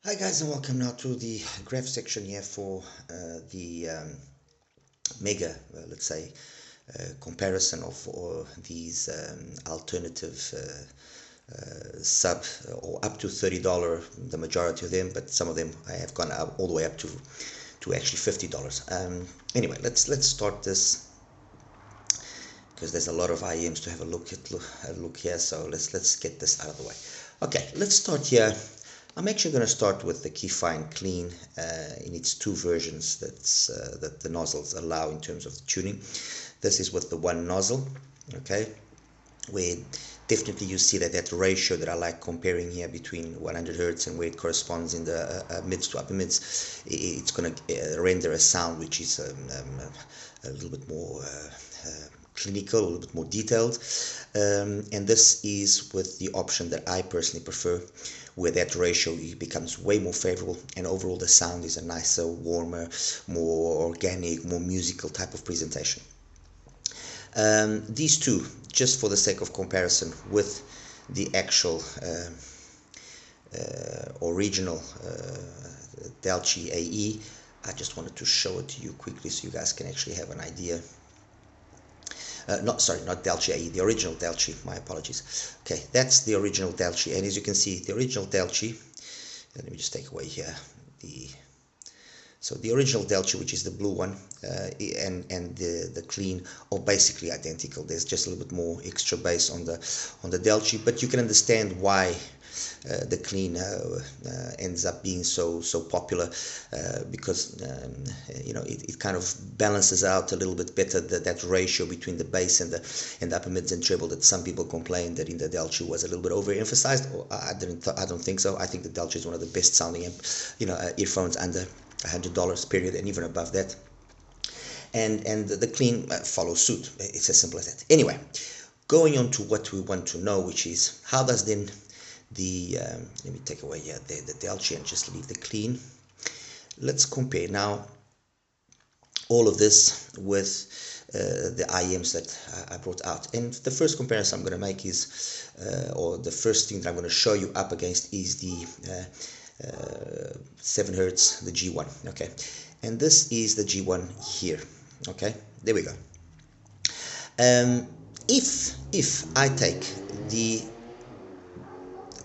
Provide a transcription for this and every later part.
Hi guys, and welcome now to the graph section here for the mega, let's say, comparison of all these alternative sub or up to $30, the majority of them, but some of them I have gone up all the way up to actually $50. Anyway, let's start this because there's a lot of IEMs to have a look here. So let's get this out of the way. Okay, let's start here. I'm actually going to start with the Kefine Clean in its two versions that the nozzles allow in terms of the tuning. This is with the one nozzle, okay, where definitely you see that ratio that I like comparing here between 100 Hertz and where it corresponds in the mids to upper mids. It's going to render a sound which is a little bit more clinical, a little bit more detailed, and this is with the option that I personally prefer, where that ratio becomes way more favorable, and overall the sound is a nicer, warmer, more organic, more musical type of presentation. These two, just for the sake of comparison with the actual original Delci AE, I just wanted to show it to you quickly so you guys can actually have an idea. Not Delci AE, the original Delci, my apologies. Okay, that's the original Delci, and as you can see, the original Delci, let me just take away here so the original Delci, which is the blue one, and the Clean are basically identical. There's just a little bit more extra bass on the Delci, but you can understand why the Clean ends up being so popular, because you know, it kind of balances out a little bit better that ratio between the bass and the upper mids and treble that some people complain that in the Delci was a little bit overemphasized. I don't think so. I think the Delci is one of the best sounding earphones under $100 period, and even above that, and the Clean follows suit. It's as simple as that. Anyway, going on to what we want to know, which is how does then the let me take away here the Delci and just leave the Clean. Let's compare now all of this with the IEMs that I brought out, and the first comparison I'm going to make is or the first thing that I'm going to show you up against is the 7 Hertz, the G1. Okay, and this is the G1 here. Okay, there we go. If I take the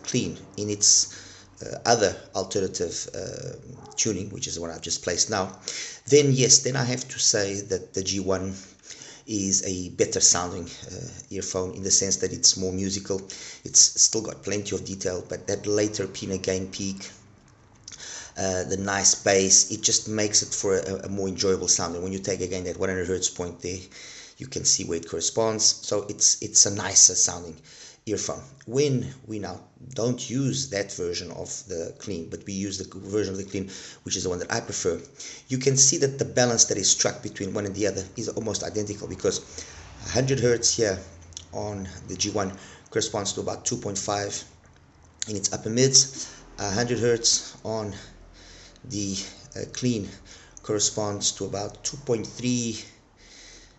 Clean in its other alternative tuning, which is the one I've just placed now, then yes, then I have to say that the G1 is a better sounding earphone, in the sense that it's more musical. It's still got plenty of detail, but that later pinna gain peak, the nice bass, it just makes it for a more enjoyable sound. And when you take again that 100 Hertz point there, you can see where it corresponds. So it's a nicer sounding earphone. When we now don't use that version of the Clean, but we use the version of the Clean, which is the one that I prefer, you can see that the balance that is struck between one and the other is almost identical, because 100 Hertz here on the G1 corresponds to about 2.5 in its upper mids. 100 Hertz on the Clean corresponds to about 2.3.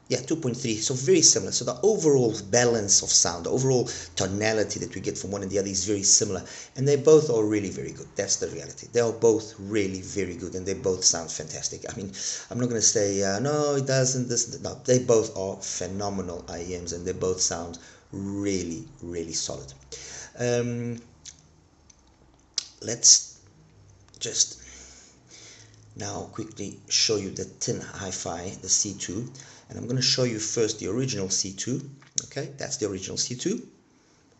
Yeah, 2.3, so very similar. So the overall balance of sound, the overall tonality that we get from one and the other is very similar, and they both are really very good. That's the reality. They are both really very good, and they both sound fantastic. I mean, I'm not going to say no, it doesn't. No, they both are phenomenal IEMs, and they both sound really, really solid. Let's just now quickly show you the Tinhifi, the C2, and I'm going to show you first the original C2. Okay, that's the original C2.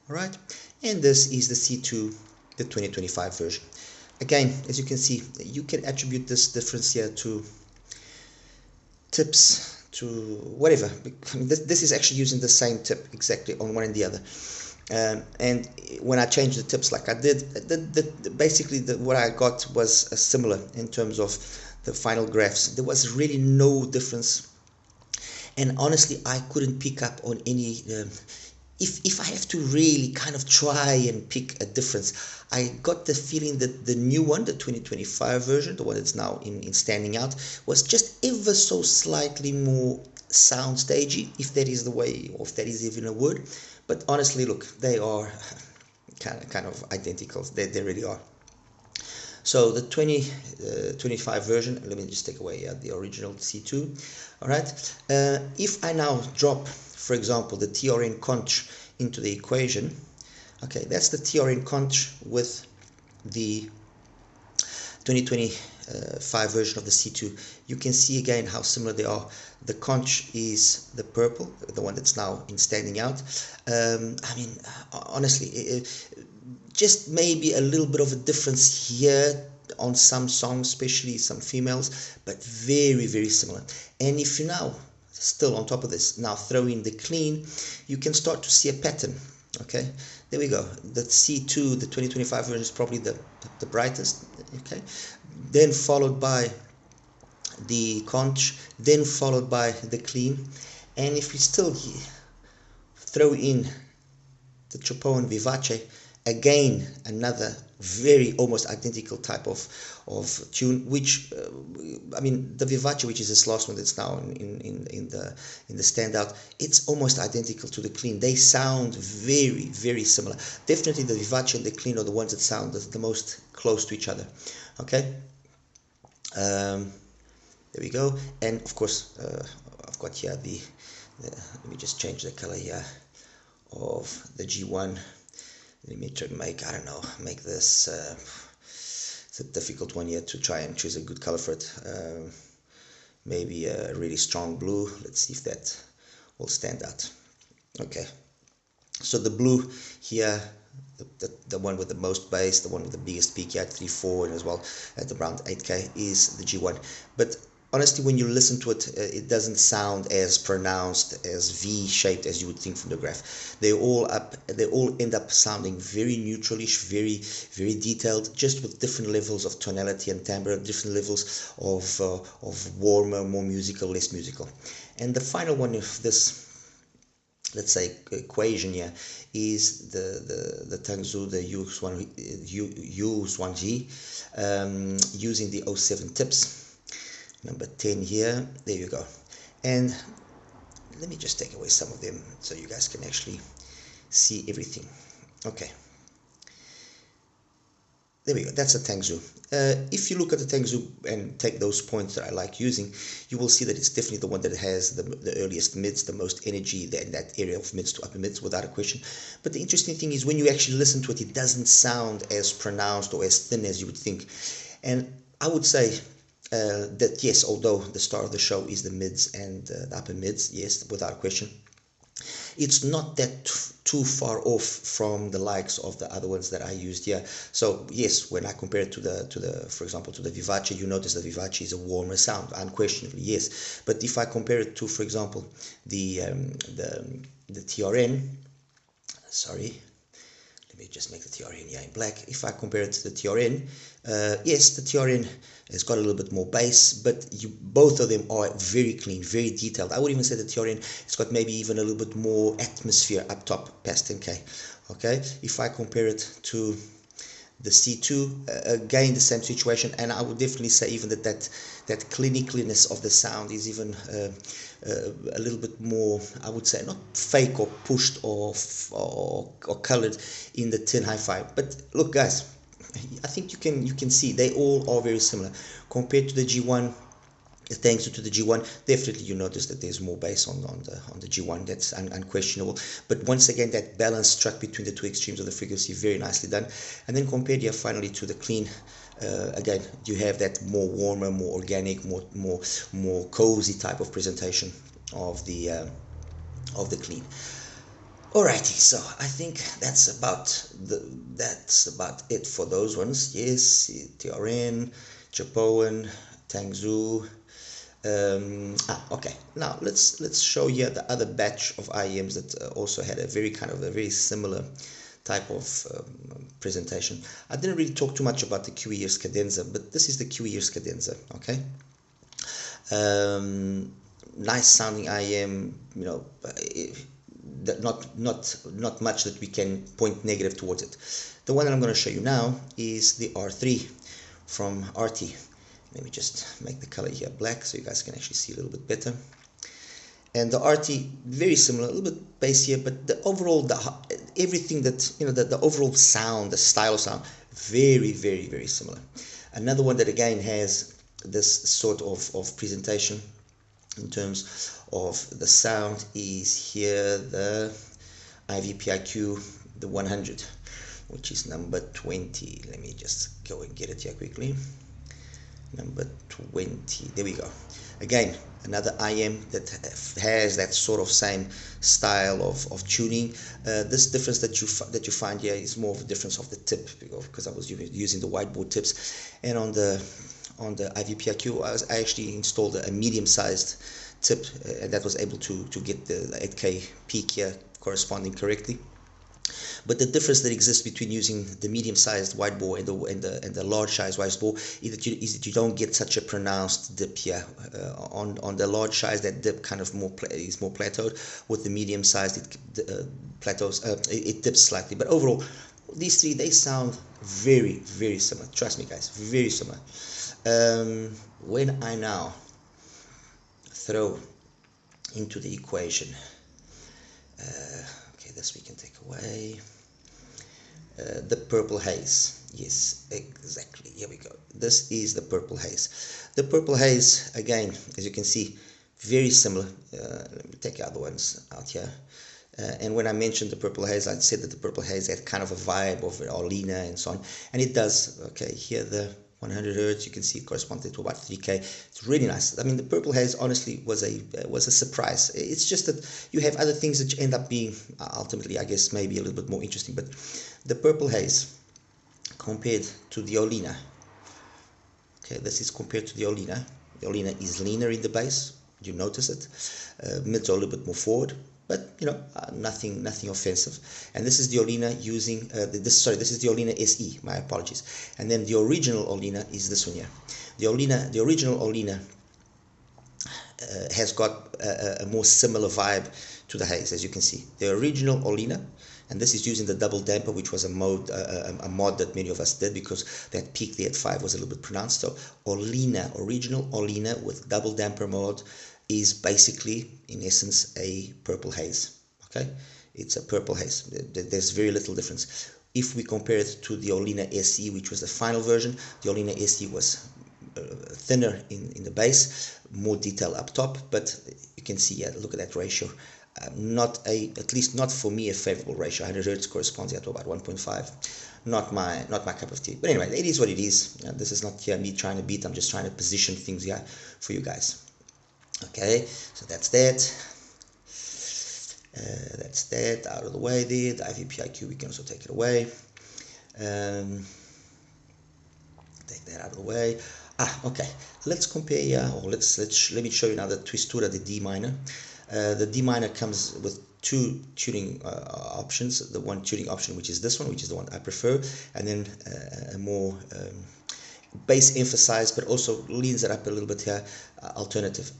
All right, and this is the C2, the 2025 version. Again, as you can see, you can attribute this difference here to tips, to whatever. I mean, this is actually using the same tip exactly on one and the other. And when I changed the tips like I did, basically what I got was similar in terms of the final graphs. There was really no difference, and honestly I couldn't pick up on any if I have to really kind of try and pick a difference. I got the feeling that the new one, the 2025 version, the one that's now in standing out, was just ever so slightly more soundstagey, if that is the way, or if that is even a word. But honestly, look, they are kind of identical. They really are. So the 25 version, let me just take away the original C2. All right. If I now drop, for example, the TRN Conch into the equation, okay, that's the TRN Conch with the 2025 version of the C2. You can see again how similar they are. The Conch is the purple, the one that's now standing out. I mean, honestly, just maybe a little bit of a difference here on some songs, especially some females, but very, very similar. And if you now, still on top of this, now throw in the Klean, you can start to see a pattern. Okay, there we go. The C2, the 2025 version, is probably the brightest. Okay, then followed by the Conch, then followed by the Klean. And if we still throw in the Tripowin Vivace, again another very almost identical type of tune, which I mean, the Vivace, which is this last one that's now in the standout, it's almost identical to the Klean. They sound very, very similar. Definitely the Vivace and the Klean are the ones that sound the most close to each other. Okay, there we go. And of course I've got here the let me just change the color here of the G1. Let me try to make, I don't know, make this, it's a difficult one here to try and choose a good color for it. Maybe a really strong blue. Let's see if that will stand out. Okay, so the blue here, the one with the most bass, the one with the biggest peak here at 3.4 and as well at around 8K is the G1. But honestly, when you listen to it, it doesn't sound as pronounced, as V-shaped as you would think from the graph. They all end up sounding very neutralish, very, very detailed, just with different levels of tonality and timbre, different levels of warmer, more musical, less musical. And the final one of this, let's say, equation here is the Tangzu, the YuXuan using the 07 tips. Number 10 here, there you go. And let me just take away some of them so you guys can actually see everything. Okay, there we go. That's a Tangzu. If you look at the Tangzu and take those points that I like using, you will see that it's definitely the one that has the earliest mids, the most energy in that area of mids to upper mids, without a question. But the interesting thing is when you actually listen to it, it doesn't sound as pronounced or as thin as you would think. And I would say that yes, although the star of the show is the mids and the upper mids, yes, without question, it's not that too far off from the likes of the other ones that I used here. So yes, when I compare it to the for example, to the Vivace, you notice the Vivace is a warmer sound, unquestionably, yes. But if I compare it to, for example, the TRN, sorry, let me just make the TRN here in black. If I compare it to the TRN, yes, the TRN has got a little bit more bass, but both of them are very clean, very detailed. I would even say the TRN has got maybe even a little bit more atmosphere up top, past 10K. Okay, if I compare it to the C2, again the same situation, and I would definitely say even that clinicaliness of the sound is even a little bit more, I would say, not fake or pushed or colored in the Tinhifi. But look, guys, I think you can see they all are very similar compared to the G1. Thanks to the G1, definitely you notice that there's more bass on the G1. That's unquestionable. But once again, that balance struck between the two extremes of the frequency, very nicely done. And then compared here finally to the Klean, again you have that more warmer, more organic, more cozy type of presentation of the Klean. Alrighty, so I think that's about it for those ones. Yes, TRN, Tripowin, Tangzu. Okay, now let's show you the other batch of IEMs that also had a very similar type of presentation. I didn't really talk too much about the BQEYZ Cadenza, but this is the BQEYZ Cadenza. Okay, nice sounding IEM, you know, not much that we can point negative towards it. The one that I'm going to show you now is the R3 from Artti. Let me just make the color here black so you guys can actually see a little bit better. And the Artti, very similar, a little bit bassier, but the overall, everything that, you know, the overall sound, the style of sound, very similar. Another one that again has this sort of presentation in terms of the sound is here, the IVIPQ, the 100, which is number 20. Let me just go and get it here quickly. Number 20, there we go. Again, another IM that has that sort of same style of tuning. This difference that you find here is more of a difference of the tip, because I was using the whiteboard tips, and on the IVIPQ I actually installed a medium-sized tip, and that was able to get the 8K peak here corresponding correctly. But the difference that exists between using the medium-sized wide bore and the large-sized wide bore is that you don't get such a pronounced dip here. On the large size, that dip kind of is more plateaued. With the medium-sized, it dips slightly. But overall, these three, they sound very, very similar. Trust me, guys, very similar. When I now throw into the equation, okay, this we can take away. The purple haze, yes, exactly, here we go. This is the purple haze. The purple haze, again, as you can see, very similar. Let me take the other ones out here. And when I mentioned the purple haze, I said that the purple haze had kind of a vibe of Orlina and so on, and it does. Okay, here the 100 hertz, you can see it corresponded to about 3K. It's really nice. I mean, the purple haze honestly was a surprise. It's just that you have other things that end up being ultimately, I guess, maybe a little bit more interesting. But the purple haze compared to the Orlina, okay, this is compared to the Orlina. The Orlina is leaner in the bass. You notice it. Mids are a little bit more forward, but you know, nothing offensive. And this is the Orlina using this is the Orlina SE. My apologies. And then the original Orlina is this one here. The original Orlina has got a more similar vibe to the Haze, as you can see. The original Orlina, and this is using the double damper, which was a mod that many of us did because that peak there at 5 was a little bit pronounced. So Orlina, original Orlina with double damper mode, is basically, in essence, a purple haze. Okay, it's a purple haze. There's very little difference. If we compare it to the Orlina SE, which was the final version, the Orlina SE was thinner in the bass, more detail up top, but you can see, look at that ratio. At least not for me, a favorable ratio. 100 hertz corresponds to about 1.5. Not my cup of tea. But anyway, it is what it is. This is not me trying to beat. I'm just trying to position things here for you guys. Okay, so that's that. That's that out of the way there. The IVIPQ, we can also take it away. Take that out of the way. Okay. Let's compare here, or let me show you now the Twistura, the D minor. The D minor comes with two tuning options. The one tuning option, which is this one, which is the one I prefer, and then a more bass emphasized, but also leans it up a little bit here, alternative.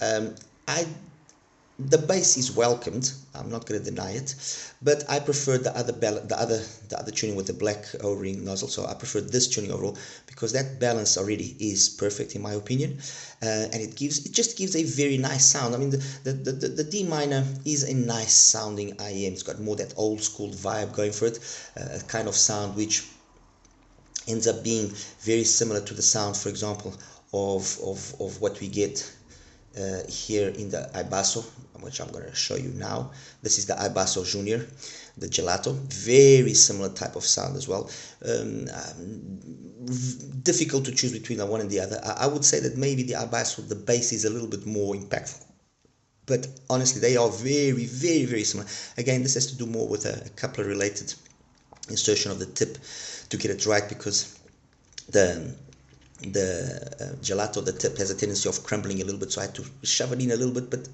The bass is welcomed. I'm not going to deny it, but I prefer the other tuning with the black O-ring nozzle. So I prefer this tuning overall because that balance already is perfect in my opinion, and it just gives a very nice sound. I mean, the D minor is a nice sounding IM. It's got more that old school vibe going for it, a kind of sound which ends up being very similar to the sound, for example, of what we get here in the IBasso, which I'm going to show you now. This is the IBasso Junior, the Gelato. Very similar type of sound as well. Difficult to choose between the one and the other. I would say that maybe the IBasso, the bass is a little bit more impactful. But honestly, they are very, very, very similar. Again, this has to do more with a coupler related insertion of the tip to get it right, because the Gelato, the tip, has a tendency of crumbling a little bit, so I had to shove it in a little bit. But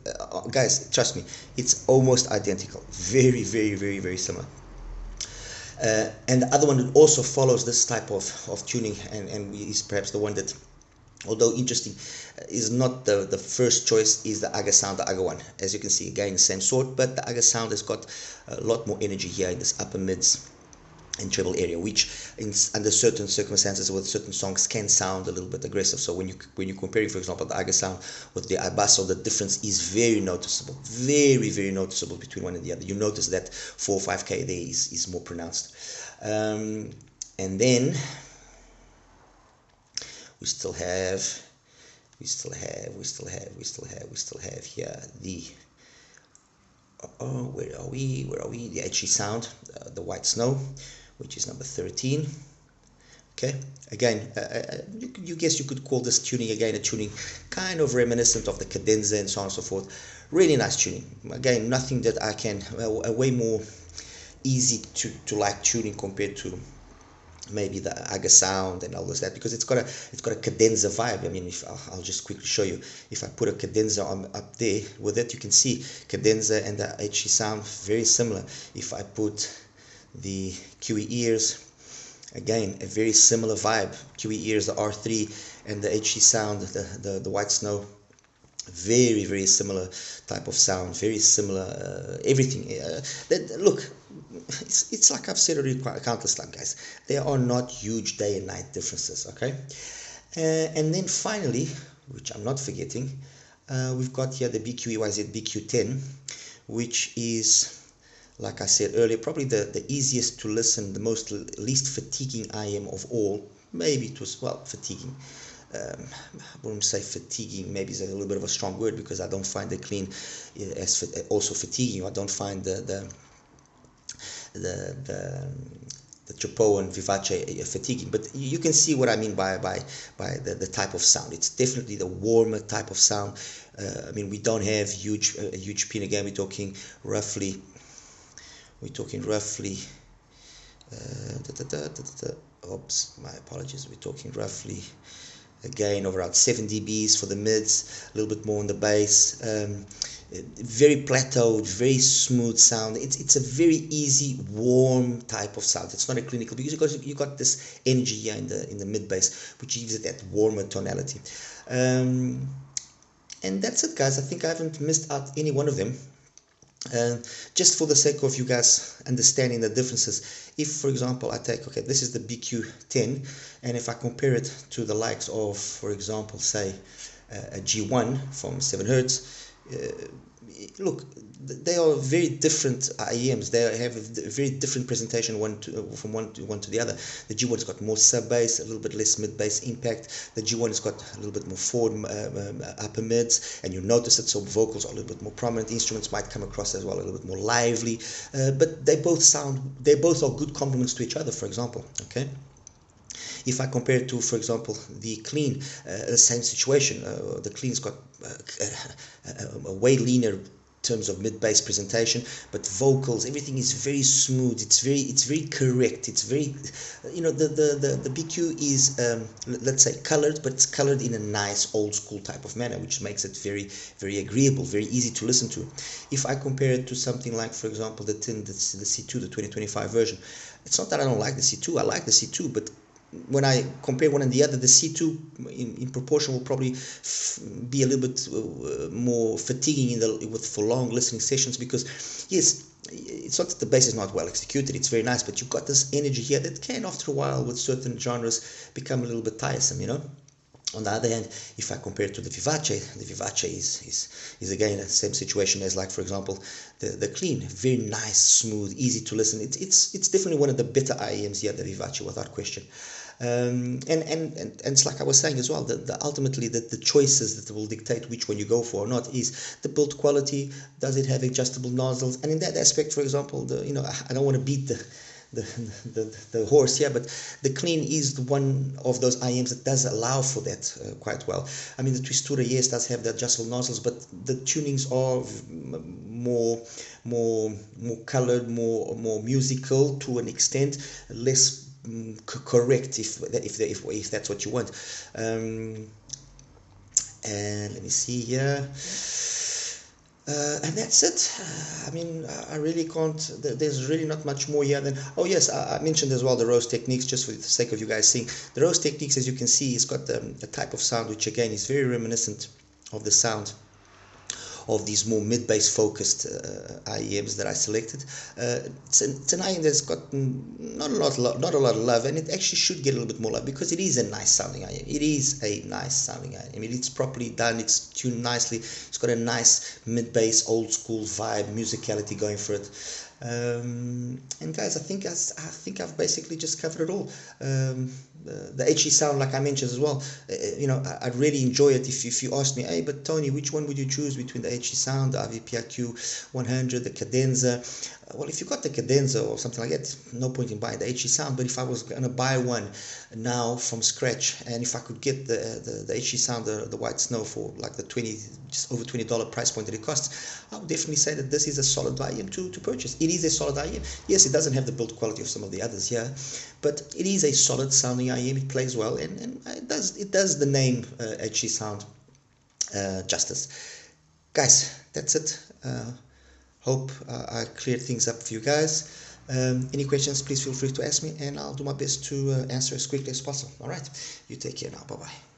guys, trust me, it's almost identical. Very, very, very, very similar. And the other one also follows this type of tuning, and is perhaps the one that, although interesting, is not the first choice, is the AgaSound, the Agaone. As you can see, again, the same sort, but the AgaSound has got a lot more energy here in this upper mids and treble area, which under certain circumstances with certain songs can sound a little bit aggressive. So when you're comparing, for example, the AgaSound with the IBasso, the difference is very noticeable, very, very noticeable between one and the other. You notice that 4 or 5K there is more pronounced. And then we still have here the where are we the HZSound, the white snow, which is number 13. Okay, again, you guess you could call this tuning again a tuning kind of reminiscent of the Cadenza and so on and so forth. Really nice tuning. Again, nothing that I can way more easy to like tuning compared to maybe the AgaSound and all that, because it's got a cadenza vibe. I mean, if I'll just quickly show you. If I put a cadenza up there with it, you can see cadenza and the HZSound very similar. If I put the QEYZ, again a very similar vibe. QEYZ, the R3 and the HZSound, the white snow, very similar type of sound, very similar everything. Look, it's like I've said already countless times, guys. There are not huge day and night differences, okay? And then finally, which I'm not forgetting, we've got here the BQEYZ BQ10, which is, like I said earlier, probably the easiest to listen, the least fatiguing IM of all. Maybe it was, well, fatiguing. I wouldn't say fatiguing, maybe it's a little bit of a strong word, because I don't find the Klean as also fatiguing. I don't find the Tripowin Vivace fatiguing, but you can see what I mean by the type of sound. It's definitely the warmer type of sound. I mean, we don't have huge pin. Again, we're talking roughly oops, my apologies, we're talking roughly, again, of around 7 dBs for the mids, a little bit more on the bass. Very plateaued, very smooth sound. It's a very easy, warm type of sound. It's not a clinical, because you got this energy here in the mid bass, which gives it that warmer tonality. And that's it, guys. I think I haven't missed out any one of them. Just for the sake of you guys understanding the differences, if, for example, I take, okay, this is the BQ10, and if I compare it to the likes of, for example, say a G1 from 7 Hertz, look, they are very different IEMs. They have a very different presentation from one to the other. The G1's got more sub bass, a little bit less mid bass impact. The G1 has got a little bit more forward upper mids, and you notice that some vocals are a little bit more prominent. Instruments might come across as well a little bit more lively, but they both are good complements to each other. For example, okay. If I compare it to, for example, the Klean, same situation. The Klean's got a way leaner in terms of mid-bass presentation, but vocals, everything is very smooth. It's very correct. It's very, the BQ is, let's say, colored, but it's colored in a nice old school type of manner, which makes it very agreeable, very easy to listen to. If I compare it to something like, for example, the C2, the 2025 version, it's not that I don't like the C2. I like the C2, but when I compare one and the other, the C2 in proportion will probably be a little bit more fatiguing for long listening sessions, because yes, it's not that the bass is not well executed, it's very nice, but you've got this energy here that can, after a while, with certain genres, become a little bit tiresome, On the other hand, if I compare it to the Vivace is again the same situation as, like, for example, the Klean. Very nice, smooth, easy to listen. It's definitely one of the better IEMs here, the Vivace, without question. And it's like I was saying as well, ultimately the choices that will dictate which one you go for or not is the build quality. Does it have adjustable nozzles? And in that aspect, for example, I don't want to beat the horse here, but the Klean is one of those IEMs that does allow for that quite well. I mean, the Twistura, yes, does have the adjustable nozzles, but the tunings are more colored, more musical to an extent, less correct if that's what you want. And let me see here. And that's it. I mean, I really can't, there's really not much more here than, oh yes, I mentioned as well the rose techniques, just for the sake of you guys seeing. The rose techniques, as you can see, it's got a type of sound which again is very reminiscent of the sound of these more mid-bass focused IEMs that I selected. It's an IEM that's got not a lot of love, and it actually should get a little bit more love, because it is a nice sounding IEM. It is a nice sounding IEM. I mean, it's properly done, it's tuned nicely, it's got a nice mid-bass, old school vibe, musicality going for it. And guys, I think I've basically just covered it all. the HZSound, like I mentioned as well, you know, I'd really enjoy it if you asked me, hey, but Tony, which one would you choose between the HZSound, the IVIPQ 100, the Cadenza? Well, if you got the Cadenza or something like that, no point in buying the HZSound. But if I was gonna buy one now from scratch, and if I could get the HZSound, the White Snow, for like the just over $20 price point that it costs, I would definitely say that this is a solid IEM to purchase. It is a solid IEM. Yes, it doesn't have the build quality of some of the others here, but it is a solid sounding IEM. It plays well, and it does the name HZSound justice. Guys, that's it. Hope I cleared things up for you guys. Any questions, please feel free to ask me, and I'll do my best to answer as quickly as possible. All right, you take care now. Bye-bye.